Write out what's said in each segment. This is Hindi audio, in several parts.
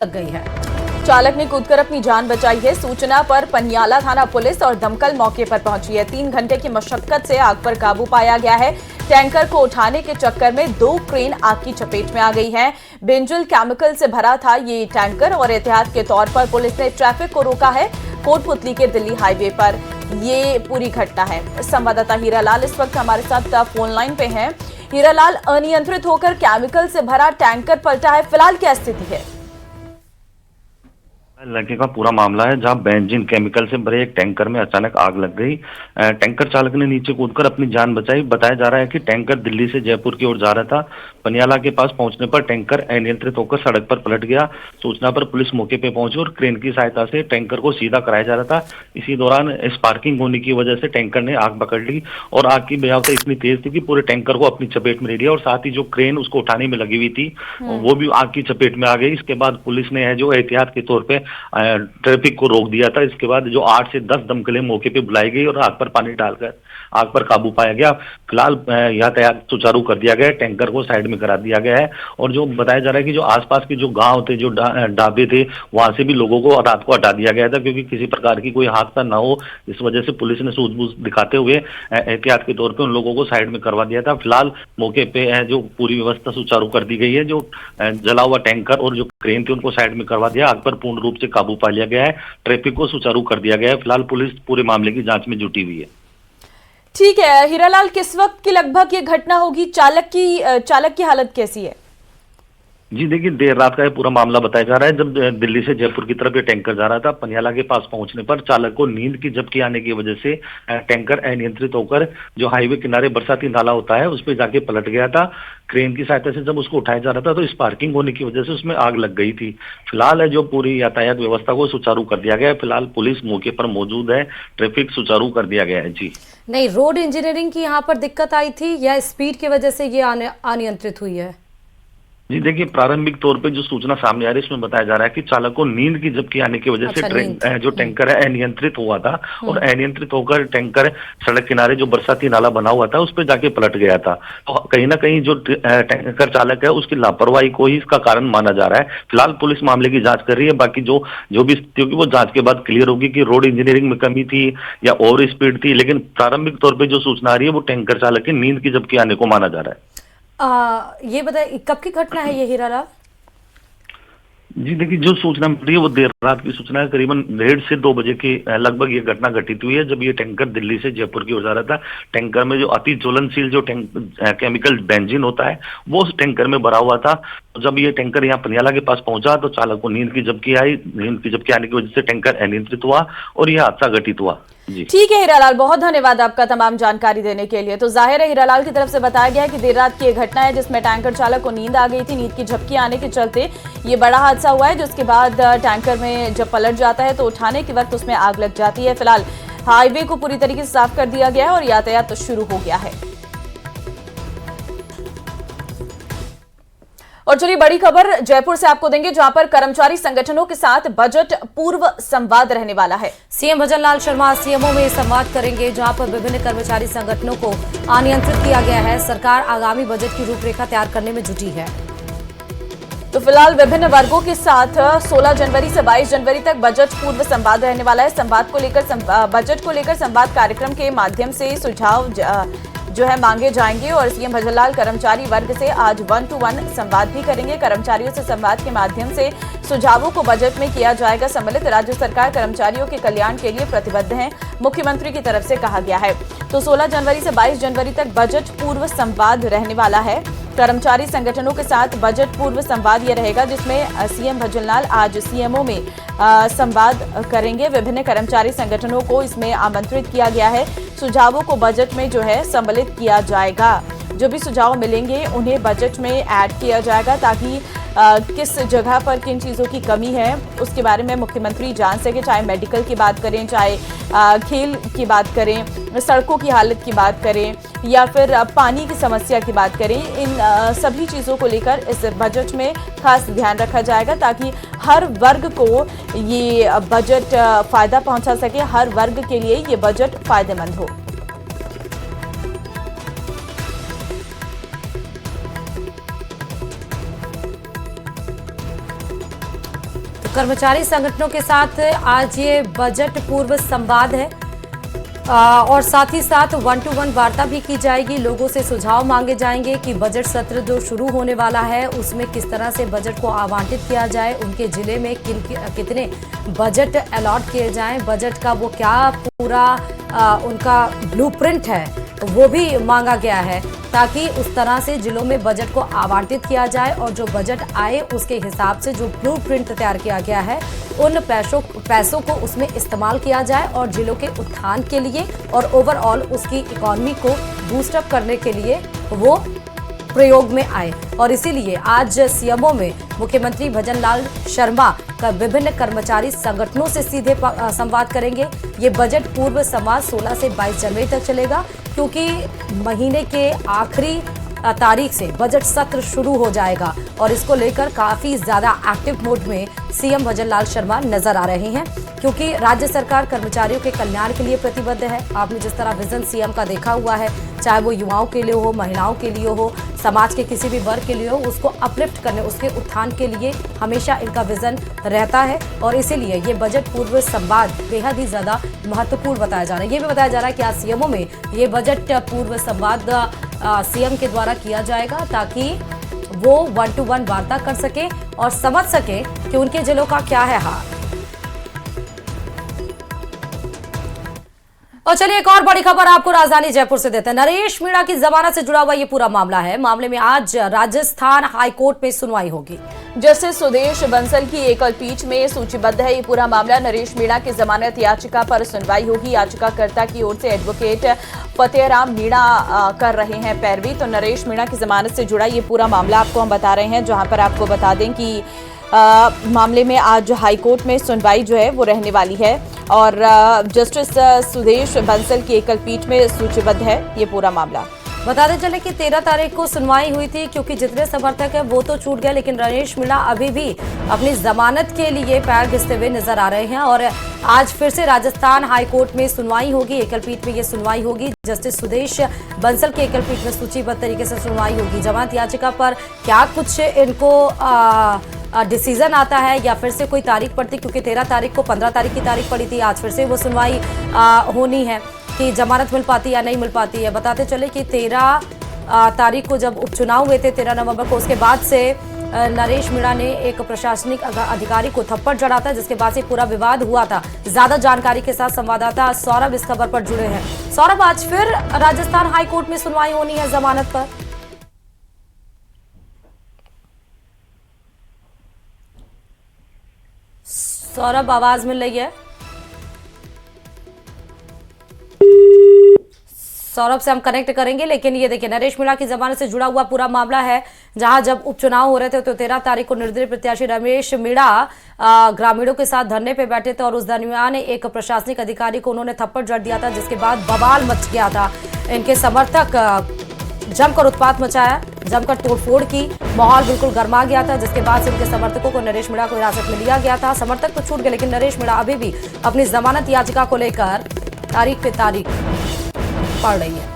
लग गई है। चालक ने कूदकर अपनी जान बचाई है। सूचना पर पनियाला थाना पुलिस और दमकल मौके पर पहुंची है। 3 घंटे की मशक्कत से आग पर काबू पाया गया है। टैंकर को उठाने के चक्कर में 2 क्रेन आग की चपेट में आ गई हैं। बेंजुल केमिकल से भरा था ये टैंकर और एहतियात के तौर पर पुलिस ने ट्रैफिक को रोका है। कोटपुतली के दिल्ली हाईवे पर ये पूरी घटना है। संवाददाता हीरालाल इस वक्त हमारे साथ फोन लाइन पे हैं। हीरालाल, अनियंत्रित होकर केमिकल से भरा टैंकर पलटा है, फिलहाल क्या स्थिति है? लड़के का पूरा मामला है जहां बेंजीन केमिकल से भरे एक टैंकर में अचानक आग लग गई। टैंकर चालक ने नीचे कूदकर अपनी जान बचाई। बताया जा रहा है कि टैंकर दिल्ली से जयपुर की ओर जा रहा था। पनियाला के पास पहुंचने पर टैंकर अनियंत्रित होकर सड़क पर पलट गया। सूचना पर पुलिस मौके पर पहुंची और क्रेन की सहायता से टैंकर को सीधा कराया जा रहा था। इसी दौरान स्पार्किंग होने की वजह से टैंकर ने आग पकड़ ली और आग की भयावता इतनी तेज थी कि पूरे टैंकर को अपनी चपेट में ले लिया और साथ ही जो क्रेन उसको उठाने में लगी हुई थी वो भी आग की चपेट में आ गई। इसके बाद पुलिस ने है जो एहतियात के तौर पर ट्रैफिक को रोक दिया था। इसके बाद जो 8 से 10 दमकलें मौके पे बुलाई गई और आग पर पानी डालकर आग पर काबू पाया गया। फिलहाल यातायात सुचारू कर दिया गया है। टैंकर को साइड में करा दिया गया है और जो बताया जा रहा है कि जो आसपास के जो गांव थे, जो ढाबे थे, वहां से भी लोगों को रात को हटा दिया गया था क्योंकि किसी प्रकार की कोई हादसा ना हो। इस वजह से पुलिस ने सूझबूझ दिखाते हुए एहतियात के तौर पर उन लोगों को साइड में करवा दिया था। फिलहाल मौके पे जो पूरी व्यवस्था सुचारू कर दी गई है। जो जला हुआ टैंकर और जो क्रेन थी उनको साइड में करवा दिया। आग पर पूर्ण रूप से काबू पा लिया गया है। ट्रैफिक को सुचारू कर दिया गया है। फिलहाल पुलिस पूरे मामले की जांच में जुटी हुई है। ठीक है हीरालाल, किस वक्त की लगभग ये घटना होगी? चालक की हालत कैसी है? जी देखिए, देर रात का ये पूरा मामला बताया जा रहा है। जब दिल्ली से जयपुर की तरफ ये टैंकर जा रहा था, पनियाला के पास पहुंचने पर चालक को नींद की झपकी आने की वजह से टैंकर अनियंत्रित होकर जो हाईवे किनारे बरसाती नाला होता है उस पर जाके पलट गया था। क्रेन की सहायता से जब उसको उठाया जा रहा था तो स्पार्किंग होने की वजह से उसमें आग लग गई थी। फिलहाल है जो पूरी यातायात व्यवस्था को सुचारू कर दिया गया है। फिलहाल पुलिस मौके पर मौजूद है। ट्रैफिक सुचारू कर दिया गया है। जी नहीं, रोड इंजीनियरिंग की यहाँ पर दिक्कत आई थी या स्पीड की वजह से ये अनियंत्रित हुई है? जी देखिए, प्रारंभिक तौर पे जो सूचना सामने आ रही है इसमें बताया जा रहा है कि चालक को नींद की झपकी आने की वजह से जो टैंकर है अनियंत्रित हुआ था और अनियंत्रित होकर टैंकर सड़क किनारे जो बरसाती नाला बना हुआ था उस पर जाके पलट गया था। तो कहीं ना कहीं जो टैंकर चालक है उसकी लापरवाही को ही इसका कारण माना जा रहा है। फिलहाल पुलिस मामले की जांच कर रही है। बाकी जो भी स्थिति होगी वो जांच के बाद क्लियर होगी कि रोड इंजीनियरिंग में कमी थी या ओवर स्पीड थी। लेकिन प्रारंभिक तौर पर जो सूचना आ रही है वो टैंकर चालक की नींद की झपकी आने को माना जा रहा है। ये बताइए कब की घटना है ये हीरालाल? जी देखिए, जो सूचना मिल रही है वो देर रात की सूचना है। करीबन 1:30 से 2 बजे के लगभग ये घटना घटित हुई है जब ये टैंकर दिल्ली से जयपुर की ओर जा रहा था। टैंकर में जो अति ज्वलनशील जो केमिकल बेंजीन होता है वो उस टैंकर में भरा हुआ था। जब ये टैंकर यहाँ पनियाला के पास पहुंचा तो चालक को नींद की झपकी आई। नींद की झपकी आने की वजह से टैंकर अनियंत्रित हुआ और यह हादसा घटित हुआ। ठीक है हीरालाल, बहुत धन्यवाद आपका तमाम जानकारी देने के लिए। तो जाहिर है हीरालाल की तरफ से बताया गया है कि देर रात की एक घटना है जिसमें टैंकर चालक को नींद आ गई थी। नींद की झपकी आने के चलते ये बड़ा हादसा हुआ है, जिसके बाद टैंकर में जब पलट जाता है तो उठाने के वक्त उसमें आग लग जाती है। फिलहाल हाईवे को पूरी तरीके से साफ कर दिया गया है और यातायात शुरू हो गया है। और चलिए बड़ी खबर जयपुर से आपको देंगे, जहां पर कर्मचारी संगठनों के साथ बजट पूर्व संवाद रहने वाला है। सीएम भजन लाल शर्मा सीएमओ में संवाद करेंगे, जहां पर विभिन्न कर्मचारी संगठनों को अनियंत्रित किया गया है। सरकार आगामी बजट की रूपरेखा तैयार करने में जुटी है। तो फिलहाल विभिन्न वर्गों के साथ 16 जनवरी से 22 जनवरी तक बजट पूर्व संवाद रहने वाला है। बजट को लेकर संवाद कार्यक्रम के माध्यम से सुझाव जो है मांगे जाएंगे और सीएम भजनलाल कर्मचारी वर्ग से आज 1-to-1 संवाद भी करेंगे। कर्मचारियों से संवाद के माध्यम से सुझावों को बजट में किया जाएगा सम्मिलित। राज्य सरकार कर्मचारियों के कल्याण के लिए प्रतिबद्ध है, मुख्यमंत्री की तरफ से कहा गया है। तो 16 जनवरी से 22 जनवरी तक बजट पूर्व संवाद रहने वाला है। कर्मचारी संगठनों के साथ बजट पूर्व संवाद ये रहेगा, जिसमें सीएम भजनलाल आज सीएमओ में संवाद करेंगे। विभिन्न कर्मचारी संगठनों को इसमें आमंत्रित किया गया है। सुझावों को बजट में जो है सम्मिलित किया जाएगा। जो भी सुझाव मिलेंगे उन्हें बजट में ऐड किया जाएगा ताकि किस जगह पर किन चीज़ों की कमी है उसके बारे में मुख्यमंत्री जान सके। चाहे मेडिकल की बात करें, चाहे खेल की बात करें, सड़कों की हालत की बात करें या फिर पानी की समस्या की बात करें, इन सभी चीज़ों को लेकर इस बजट में खास ध्यान रखा जाएगा ताकि हर वर्ग को ये बजट फ़ायदा पहुंचा सके, हर वर्ग के लिए ये बजट फ़ायदेमंद हो। तो कर्मचारी संगठनों के साथ आज ये बजट पूर्व संवाद है और साथ ही साथ 1-to-1 वार्ता भी की जाएगी। लोगों से सुझाव मांगे जाएंगे कि बजट सत्र जो शुरू होने वाला है उसमें किस तरह से बजट को आवंटित किया जाए, उनके जिले में कितने बजट अलॉट किए जाएं, बजट का वो क्या पूरा उनका ब्लूप्रिंट है वो भी मांगा गया है, ताकि उस तरह से जिलों में बजट को आवंटित किया जाए और जो बजट आए उसके हिसाब से जो ब्लूप्रिंट तैयार किया गया है उन पैसों को उसमें इस्तेमाल किया जाए और जिलों के उत्थान के लिए और ओवरऑल उसकी इकोनॉमी को बूस्टअप करने के लिए वो प्रयोग में आए। और इसीलिए आज सीएमओ में मुख्यमंत्री भजनलाल शर्मा का विभिन्न कर्मचारी संगठनों से सीधे संवाद करेंगे। ये बजट पूर्व संवाद 16 से 22 जनवरी तक चलेगा, क्योंकि महीने के आखिरी तारीख से बजट सत्र शुरू हो जाएगा और इसको लेकर काफी ज्यादा एक्टिव मोड में सीएम भजनलाल शर्मा नजर आ रहे हैं, क्योंकि राज्य सरकार कर्मचारियों के कल्याण के लिए प्रतिबद्ध है। आपने जिस तरह विजन सीएम का देखा हुआ है, चाहे वो युवाओं के लिए हो, महिलाओं के लिए हो, समाज के किसी भी वर्ग के लिए हो, उसको अपलिफ्ट करने, उसके उत्थान के लिए हमेशा इनका विजन रहता है और इसीलिए ये बजट पूर्व संवाद बेहद ही ज्यादा महत्वपूर्ण बताया जा रहा है। ये भी बताया जा रहा है कि आज सीएमओ में ये बजट पूर्व संवाद सीएम के द्वारा किया जाएगा, ताकि वो 1-to-1 वार्ता कर सके और समझ सके कि उनके जिलों का क्या है हाल। और चलिए एक और बड़ी खबर आपको राजधानी जयपुर से देते हैं। नरेश मीणा की जमानत से जुड़ा हुआ ये पूरा मामला है। मामले में आज राजस्थान हाईकोर्ट में सुनवाई होगी। जस्टिस सुदेश बंसल की एकल पीठ में सूचीबद्ध है ये पूरा मामला। नरेश मीणा की जमानत याचिका पर सुनवाई होगी। याचिकाकर्ता की ओर से एडवोकेट फतेहराम मीणा कर रहे हैं पैरवी। तो नरेश मीणा की जमानत से जुड़ा ये पूरा मामला आपको हम बता रहे हैं, जहां पर आपको बता दें कि मामले में आज हाईकोर्ट में सुनवाई जो है वो रहने वाली है और जस्टिस सुदेश बंसल की एकल पीठ में सूचीबद्ध है ये पूरा मामला। बताते चले कि 13 तारीख को सुनवाई हुई थी, क्योंकि जितने समर्थक हैं वो तो छूट गए, लेकिन नरेश मीणा अभी भी अपनी जमानत के लिए पैर घिसते हुए नजर आ रहे हैं और आज फिर से राजस्थान हाईकोर्ट में सुनवाई होगी। एकल पीठ में ये सुनवाई होगी। जस्टिस सुदेश बंसल की एकल पीठ में सूचीबद्ध तरीके से सुनवाई होगी। जमानत याचिका पर क्या कुछ इनको डिसीजन आता है या फिर से कोई तारीख पड़ती, क्योंकि 13 तारीख को 15 तारीख की तारीख पड़ी थी। आज फिर से वो सुनवाई होनी है कि जमानत मिल पाती या नहीं मिल पाती है। बताते चले कि 13 तारीख को जब उपचुनाव हुए थे 13 नवंबर को, उसके बाद से नरेश मीणा ने एक प्रशासनिक अधिकारी को थप्पड़ जड़ा था, जिसके बाद से पूरा विवाद हुआ था। ज्यादा जानकारी के साथ संवाददाता सौरभ इस खबर पर जुड़े हैं। सौरभ, आज फिर राजस्थान हाईकोर्ट में सुनवाई होनी है जमानत पर। सौरभ, आवाज मिल रही है? सौरभ से हम कनेक्ट करेंगे, लेकिन ये देखिए नरेश मीणा की जमानत से जुड़ा हुआ पूरा मामला है, जहां जब उपचुनाव हो रहे थे तो 13 तारीख को निर्दलीय प्रत्याशी रमेश मीणा ग्रामीणों के साथ धरने पे बैठे थे और उस दरमियान एक प्रशासनिक अधिकारी को उन्होंने थप्पड़ जड़ दिया था, जिसके बाद बवाल मच गया था। इनके समर्थक जमकर उत्पात मचाया, जमकर तोड़फोड़ की, माहौल बिल्कुल गर्मा गया था, जिसके बाद से उनके समर्थकों को नरेश मीणा को हिरासत में लिया गया था। समर्थक तो छूट गए, लेकिन नरेश मीणा अभी भी अपनी जमानत याचिका को लेकर तारीख पे तारीख पड़ रही है।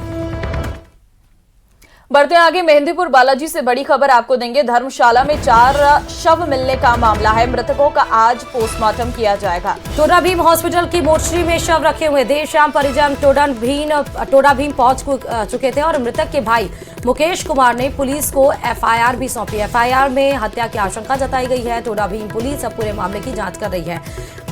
बढ़ते आगे, मेहंदीपुर बालाजी से बड़ी खबर आपको देंगे। धर्मशाला में 4 शव मिलने का मामला है। मृतकों का आज पोस्टमार्टम किया जाएगा। टोडा भीम हॉस्पिटल की मोर्चरी में शव रखे हुए। देर शाम परिजन टोडा भीम पहुंच चुके थे और मृतक के भाई मुकेश कुमार ने पुलिस को एफआईआर भी सौंपी। एफआईआर में हत्या की आशंका जताई गई है। टोडा भीम पुलिस अब पूरे मामले की जांच कर रही है।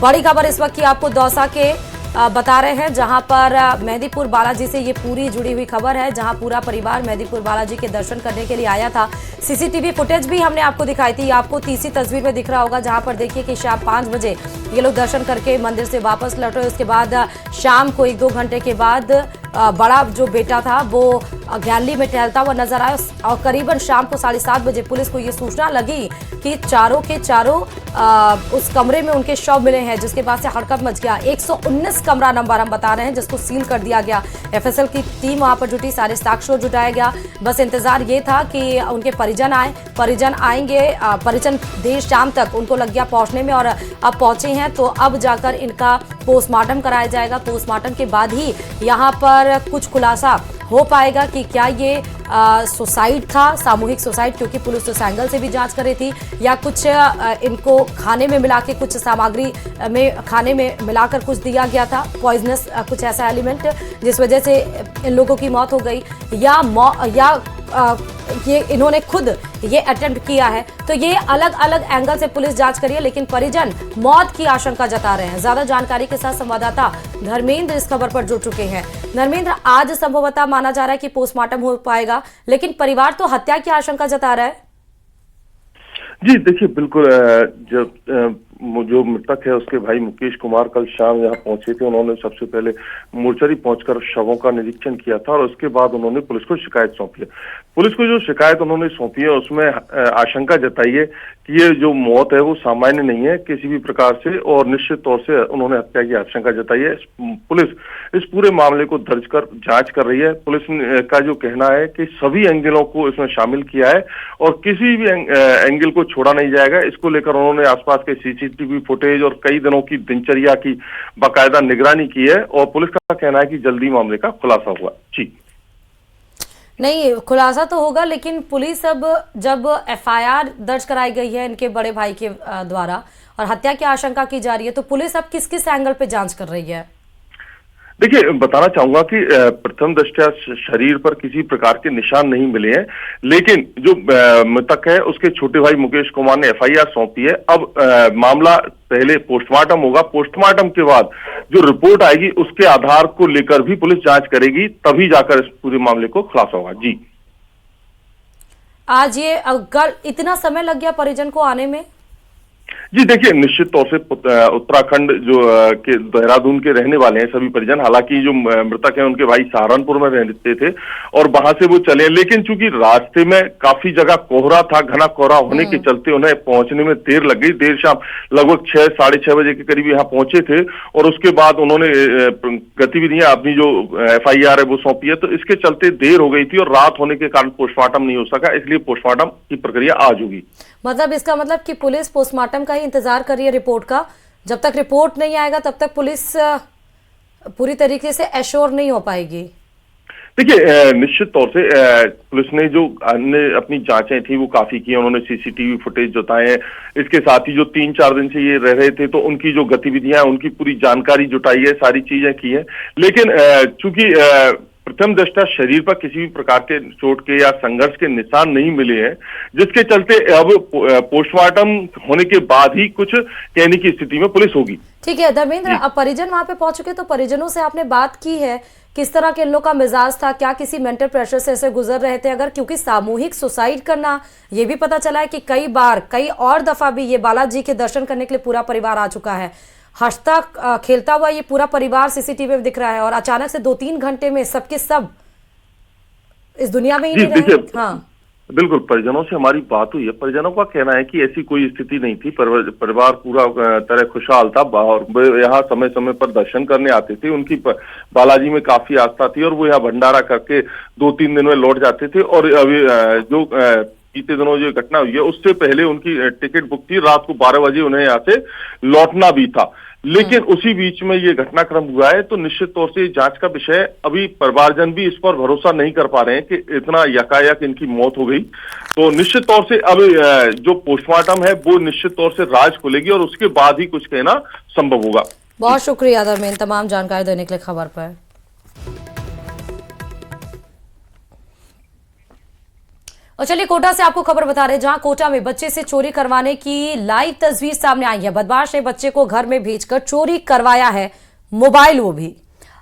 बड़ी खबर इस वक्त की आपको दौसा के बता रहे हैं, जहां पर मेहंदीपुर बालाजी से ये पूरी जुड़ी हुई खबर है, जहां पूरा परिवार मेहंदीपुर बालाजी के दर्शन करने के लिए आया था। सीसीटीवी फुटेज भी हमने आपको दिखाई थी, आपको तीसरी तस्वीर में दिख रहा होगा, जहां पर देखिए कि शाम 5 बजे ये लोग दर्शन करके मंदिर से वापस लौटे। उसके बाद शाम को 1-2 घंटे के बाद बड़ा जो बेटा था वो गैलरी में टहलता हुआ नजर आया और करीबन शाम को 7:30 बजे पुलिस को ये सूचना लगी कि चारों के चारों उस कमरे में उनके शव मिले हैं, जिसके बाद से हड़कंप मच गया। 119 कमरा नंबर हम बता रहे हैं, जिसको सील कर दिया गया। एफएसएल की टीम वहां पर जुटी, सारे साक्ष्य जुटाया गया। बस इंतजार ये था कि उनके परिजन आए, परिजन आएंगे। परिजन देर शाम तक उनको लग गया पहुंचने में और अब पहुंचे हैं, तो अब जाकर इनका पोस्टमार्टम कराया जाएगा। पोस्टमार्टम के बाद ही यहाँ पर कुछ खुलासा हो पाएगा कि क्या ये सुसाइड था, सामूहिक सुसाइड, क्योंकि पुलिस उस एंगल से भी जांच कर रही थी, या कुछ इनको खाने में मिला के, कुछ सामग्री में खाने में मिलाकर कुछ दिया गया था, पॉइजनस कुछ ऐसा एलिमेंट जिस वजह से इन लोगों की मौत हो गई, या ये इन्होंने खुद ये अटेम्प्ट किया है। तो ये अलग अलग एंगल से पुलिस जांच करी है, लेकिन परिजन मौत की आशंका जता रहे हैं। ज्यादा जानकारी के साथ संवाददाता धर्मेंद्र इस खबर पर जुड़ चुके हैं। धर्मेंद्र, आज संभवतः माना जा रहा है कि पोस्टमार्टम हो पाएगा, लेकिन परिवार तो हत्या की आशंका जता रहा है। जी देखिए, बिल्कुल जब जो मृतक है उसके भाई मुकेश कुमार कल शाम यहाँ पहुंचे थे। उन्होंने सबसे पहले मोर्चरी पहुंचकर शवों का निरीक्षण किया था और उसके बाद उन्होंने पुलिस को शिकायत सौंपी है। पुलिस को जो शिकायत उन्होंने सौंपी है उसमें आशंका जताई है कि ये जो मौत है वो सामान्य नहीं है किसी भी प्रकार से, और निश्चित तौर से उन्होंने हत्या की आशंका जताई है। पुलिस इस पूरे मामले को दर्ज कर जांच कर रही है। पुलिस का जो कहना है कि सभी एंगलों को इसमें शामिल किया है और किसी भी एंगल को छोड़ा नहीं जाएगा। इसको लेकर उन्होंने आसपास के सीसीटीवी फुटेज और कई दिनों की दिनचर्या की बाकायदा निगरानी की है और पुलिस का कहना है कि जल्दी मामले का खुलासा होगा। जी नहीं, खुलासा तो होगा, लेकिन पुलिस अब जब एफआईआर दर्ज कराई गई है इनके बड़े भाई के द्वारा और हत्या की आशंका की जा रही है, तो पुलिस अब किस किस एंगल पे जांच कर रही है? देखिए, बताना चाहूंगा कि प्रथम दृष्टया शरीर पर किसी प्रकार के निशान नहीं मिले हैं, लेकिन जो मृतक है उसके छोटे भाई मुकेश कुमार ने एफआईआर सौंपी है। अब मामला पहले पोस्टमार्टम होगा, पोस्टमार्टम के बाद जो रिपोर्ट आएगी उसके आधार को लेकर भी पुलिस जांच करेगी, तभी जाकर इस पूरे मामले को खुलासा होगा। जी आज ये अगर इतना समय लग गया परिजन को आने में? जी देखिए, निश्चित तौर से उत्तराखंड जो के देहरादून के रहने वाले हैं सभी परिजन। हालांकि जो मृतक हैं उनके भाई सहारनपुर में रहते थे और वहां से वो चले, लेकिन चूंकि रास्ते में काफी जगह कोहरा था, घना कोहरा होने के चलते उन्हें पहुंचने में देर लग गई। देर शाम लगभग 6 साढ़े 6 बजे के करीब यहाँ पहुंचे थे और उसके बाद उन्होंने गतिविधियां अपनी जो एफआईआर है वो सौंपी है, तो इसके चलते देर हो गई थी और रात होने के कारण पोस्टमार्टम नहीं हो सका, इसलिए पोस्टमार्टम की प्रक्रिया आज होगी। मतलब इसका मतलब कि पुलिस पोस्टमार्टम का ही इंतजार कर रही है रिपोर्ट का। जब तक रिपोर्ट नहीं आएगा तब तक पुलिस पूरी तरीके से एश्योर नहीं हो पाएगी। देखिए, निश्चित तौर से पुलिस ने जो अन्य अपनी जांचें थी वो काफी की। उन्होंने सीसीटीवी फुटेज जुटाए हैं, इसके साथ ही जो 3-4 दिन से ये रह रहे थे तो उनकी जो गतिविधियां, उनकी पूरी जानकारी जुटाई है, सारी चीजें की है। लेकिन चूंकि प्रथम दृष्टया शरीर पर किसी भी प्रकार के चोट के या संघर्ष के निशान नहीं मिले हैं, जिसके चलते अब पोस्टमार्टम होने के बाद ही कुछ कहने की स्थिति में पुलिस होगी। ठीक है धर्मेंद्र, अब परिजन वहां पे पहुंच चुके, तो परिजनों से आपने बात की है, किस तरह के इन लोग का मिजाज था, क्या किसी मेंटल प्रेशर से ऐसे गुजर रहे थे? अगर क्योंकि सामूहिक सुसाइड करना, ये भी पता चला है कि कई और दफा भी ये बालाजी के दर्शन करने के लिए पूरा परिवार आ चुका है। हंसता खेलता हुआ ये पूरा परिवार सीसीटीवी में दिख रहा है और अचानक से 2-3 घंटे में सबके सब इस दुनिया में ही नहीं रहे। हाँ बिल्कुल, परिजनों से हमारी बात हुई है। परिजनों का कहना है कि ऐसी कोई स्थिति नहीं थी, परिवार पूरा तरह खुशहाल था और यहाँ समय समय पर दर्शन करने आते थे। उनकी बालाजी में काफी आस्था थी और वो यहाँ भंडारा करके 2-3 दिन में लौट जाते थे। और अभी जो बीते दिनों जो घटना हुई है उससे पहले उनकी टिकट बुक थी, रात को 12 बजे उन्हें यहाँ से लौटना भी था, लेकिन उसी बीच में ये घटनाक्रम हुआ है। तो निश्चित तौर से जांच का विषय, अभी परिवारजन भी इस पर भरोसा नहीं कर पा रहे हैं कि इतना यकायक इनकी मौत हो गई। तो निश्चित तौर से अब जो पोस्टमार्टम है वो निश्चित तौर से राज खुलेगी और उसके बाद ही कुछ कहना संभव होगा। बहुत शुक्रिया धर्मेंद्र तमाम जानकारी देने के लिए खबर पर। और चलिए कोटा से आपको खबर बता रहे हैं, जहां कोटा में बच्चे से चोरी करवाने की लाइव तस्वीर सामने आई है। बदमाश ने बच्चे को घर में भेजकर चोरी करवाया है, मोबाइल वो भी।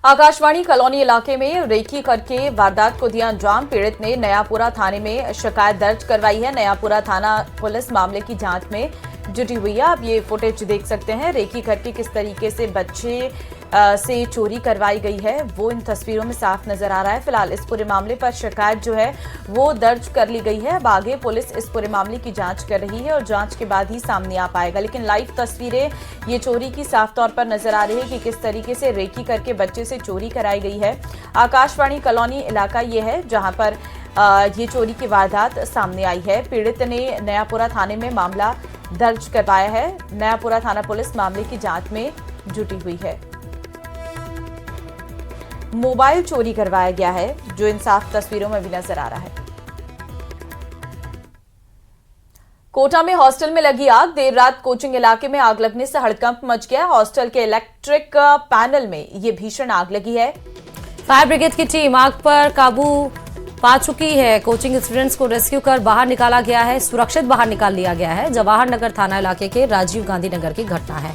आकाशवाणी कॉलोनी इलाके में रेकी करके वारदात को दिया अंजाम। पीड़ित ने नयापुरा थाने में शिकायत दर्ज करवाई है। नयापुरा थाना पुलिस मामले की जांच में जुटी हुई है। आप ये फुटेज देख सकते हैं, रेकी करके किस तरीके से बच्चे से चोरी करवाई गई है वो इन तस्वीरों में साफ नजर आ रहा है। फिलहाल इस पूरे मामले पर शिकायत जो है वो दर्ज कर ली गई है। अब आगे पुलिस इस पूरे मामले की जांच कर रही है और जांच के बाद ही सामने आ पाएगा। लेकिन लाइव तस्वीरें ये चोरी की साफ तौर पर नजर आ रही है कि किस तरीके से रेकी करके बच्चे से चोरी कराई गई है। आकाशवाणी कॉलोनी इलाका ये है जहां पर ये चोरी की वारदात सामने आई है। पीड़ित ने नयापुरा थाने में मामला दर्ज करवाया है। नयापुरा थाना पुलिस मामले की जांच में जुटी हुई है। मोबाइल चोरी करवाया गया है, जो इन साफ तस्वीरों में भी नजर आ रहा है। कोटा में हॉस्टल में लगी आग। देर रात कोचिंग इलाके में आग लगने से हड़कंप मच गया। हॉस्टल के इलेक्ट्रिक पैनल में ये भीषण आग लगी है। फायर ब्रिगेड की टीम आग पर काबू पा चुकी है। कोचिंग स्टूडेंट्स को रेस्क्यू कर बाहर निकाला गया है, सुरक्षित बाहर निकाल लिया गया है। जवाहर नगर थाना इलाके के राजीव गांधी नगर की घटना है।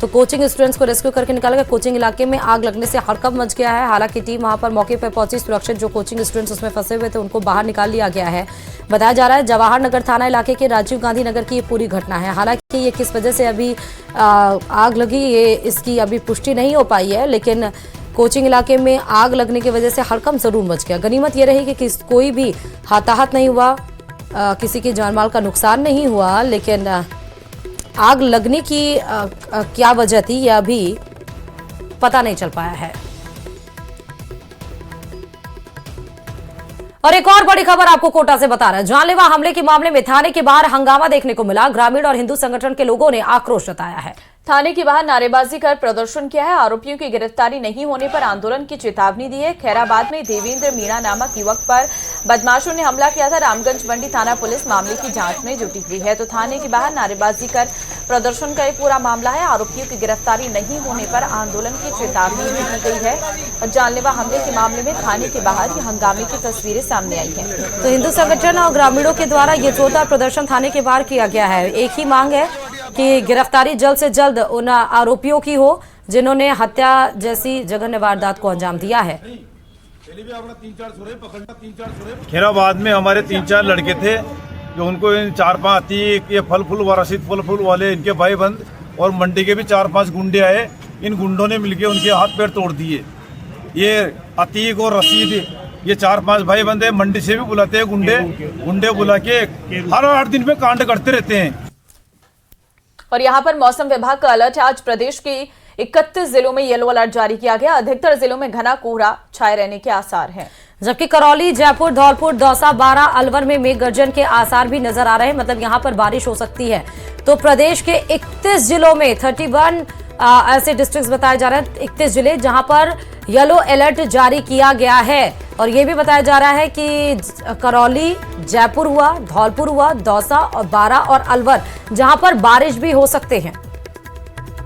तो कोचिंग स्टूडेंट्स को रेस्क्यू करके निकाला गया। कोचिंग इलाके में आग लगने से हड़कंप मच गया है। हालांकि टीम वहां पर मौके पर पहुंची, सुरक्षित जो कोचिंग स्टूडेंट्स उसमें फंसे हुए थे उनको बाहर निकाल लिया गया है। बताया जा रहा है जवाहर नगर थाना इलाके के राजीव गांधी नगर की ये पूरी घटना है। हालांकि ये किस वजह से अभी आग लगी, ये इसकी अभी पुष्टि नहीं हो पाई है, लेकिन कोचिंग इलाके में आग लगने की वजह से हड़कंप जरूर मच गया। गनीमत ये रही कि कोई भी हताहत नहीं हुआ, किसी की जानमाल का नुकसान नहीं हुआ, लेकिन आग लगने की क्या वजह थी यह अभी पता नहीं चल पाया है। और एक और बड़ी खबर आपको कोटा से बता रहा है। जानलेवा हमले के मामले में थाने के बाहर हंगामा देखने को मिला। ग्रामीण और हिंदू संगठन के लोगों ने आक्रोश जताया है। थाने के बाहर नारेबाजी कर प्रदर्शन किया है। आरोपियों की गिरफ्तारी नहीं होने पर आंदोलन की चेतावनी दी है। खैराबाद में देवेंद्र मीणा नामक युवक पर बदमाशों ने हमला किया था। रामगंज मंडी थाना पुलिस मामले की जांच में जुटी हुई है। तो थाने के बाहर नारेबाजी कर प्रदर्शन का ये पूरा मामला है। आरोपियों की गिरफ्तारी नहीं होने पर आंदोलन की चेतावनी भी दी गई है। और जानलेवा हमले के मामले में थाने के बाहर ये हंगामे की तस्वीरें सामने आई हैं। तो हिंदू संगठन और ग्रामीणों के द्वारा ये जोरदार प्रदर्शन थाने के बाहर किया गया है। एक ही मांग है कि गिरफ्तारी जल्द से जल्द उन आरोपियों की हो जिन्होंने हत्या जैसी जघन्य वारदात को अंजाम दिया है। खैराबाद में हमारे 3-4 लड़के थे जो उनको 4-5 ये फल फूल व रसीद फल फूल वाले इनके भाई बंद और मंडी के भी 4-5 गुंडे आए। इन गुंडों ने मिलके उनके हाथ पैर तोड़ दिए। ये अतीक और रसीद ये 4-5 भाई बंद है, मंडी से भी बुलाते हैं गुंडे बुला के हर 8 दिन में कांड करते रहते हैं। और यहाँ पर मौसम विभाग का अलर्ट है। आज प्रदेश के 31 जिलों में येलो अलर्ट जारी किया गया। अधिकतर जिलों में घना कोहरा छाए रहने के आसार हैं। जबकि करौली, जयपुर, धौलपुर, दौसा, बारां, अलवर में मेघ गर्जन के आसार भी नजर आ रहे हैं। मतलब यहाँ पर बारिश हो सकती है। तो प्रदेश के 31 जिलों में 31 ऐसे डिस्ट्रिक्ट बताए जा रहे हैं, 31 जिले जहां पर येलो अलर्ट जारी किया गया है। और ये भी बताया जा रहा है कि करौली, जयपुर हुआ, धौलपुर हुआ, दौसा और बारां और अलवर जहां पर बारिश भी हो सकते हैं।